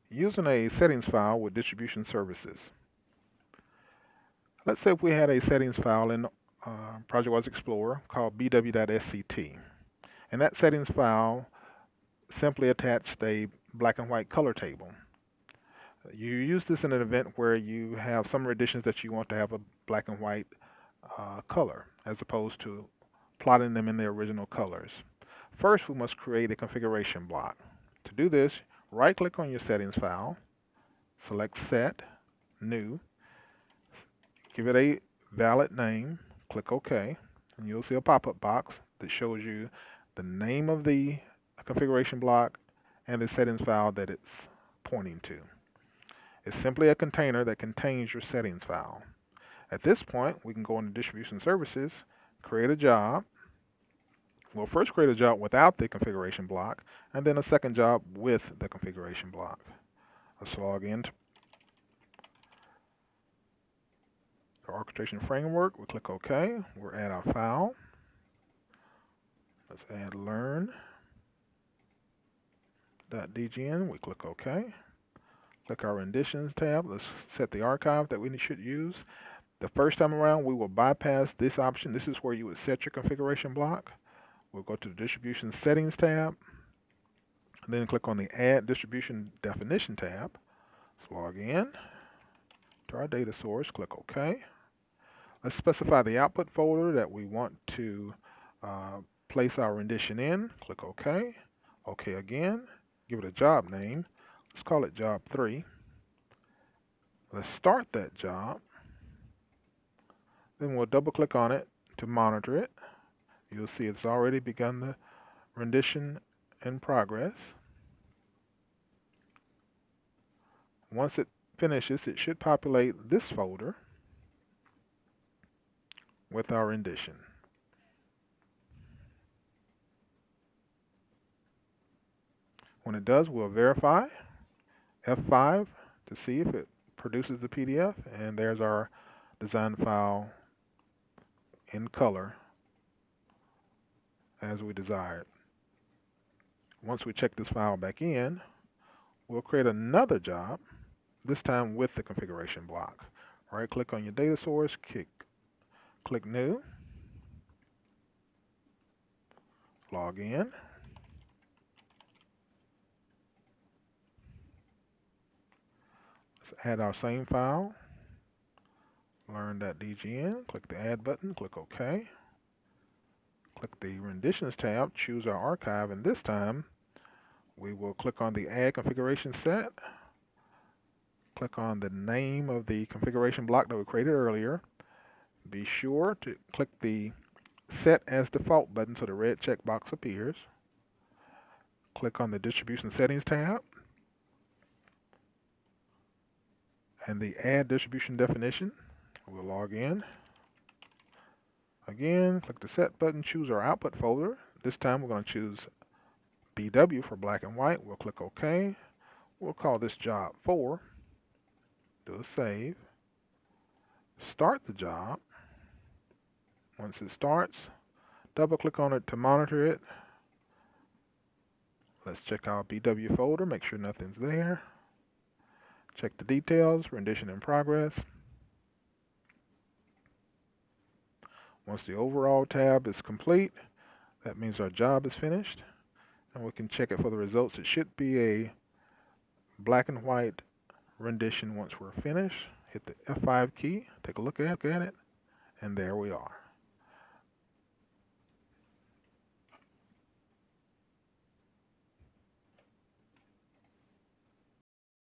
Using a settings file with distribution services. Let's say if we had a settings file in ProjectWise Explorer called bw.sct. And that settings file simply attached a black and white color table. You use this in an event where you have some renditions that you want to have a black and white color as opposed to plotting them in their original colors. First, we must create a configuration block. To do this, right-click on your settings file, select Set, New, give it a valid name, click OK, and you'll see a pop-up box that shows you the name of the configuration block and the settings file that it's pointing to. It's simply a container that contains your settings file. At this point, we can go into Distribution Services, create a job. We'll first create a job without the configuration block, and then a second job with the configuration block. Let's log into the orchestration framework. We'll click OK. We'll add our file. Let's add learn.dgn. We click OK. Click our renditions tab. Let's set the archive that we should use. The first time around, we will bypass this option. This is where you would set your configuration block. We'll go to the Distribution Settings tab, and then click on the Add Distribution Definition tab. Let's log in to our data source. Click OK. Let's specify the output folder that we want to place our rendition in. Click OK. OK again. Give it a job name. Let's call it Job 3. Let's start that job. Then we'll double click on it to monitor it. You'll see it's already begun the rendition in progress. Once it finishes, it should populate this folder with our rendition. When it does, we'll verify F5 to see if it produces the PDF, and there's our design file in color as we desired. Once we check this file back in, we'll create another job, this time with the configuration block. Right click on your data source, click New, log in. Let's add our same file, learn.dgn, click the Add button, click OK. Click the Renditions tab, choose our archive, and this time we will click on the Add Configuration Set, click on the name of the configuration block that we created earlier. Be sure to click the Set as Default button so the red checkbox appears. Click on the Distribution Settings tab and the Add Distribution Definition. We'll log in. Again, click the Set button, choose our output folder. This time we're going to choose BW for black and white. We'll click OK. We'll call this job 4. Do a save. Start the job. Once it starts, double click on it to monitor it. Let's check our BW folder, make sure nothing's there. Check the details, rendition in progress. Once the overall tab is complete, that means our job is finished, and we can check it for the results. It should be a black and white rendition once we're finished. Hit the F5 key, take a look at it, and there we are.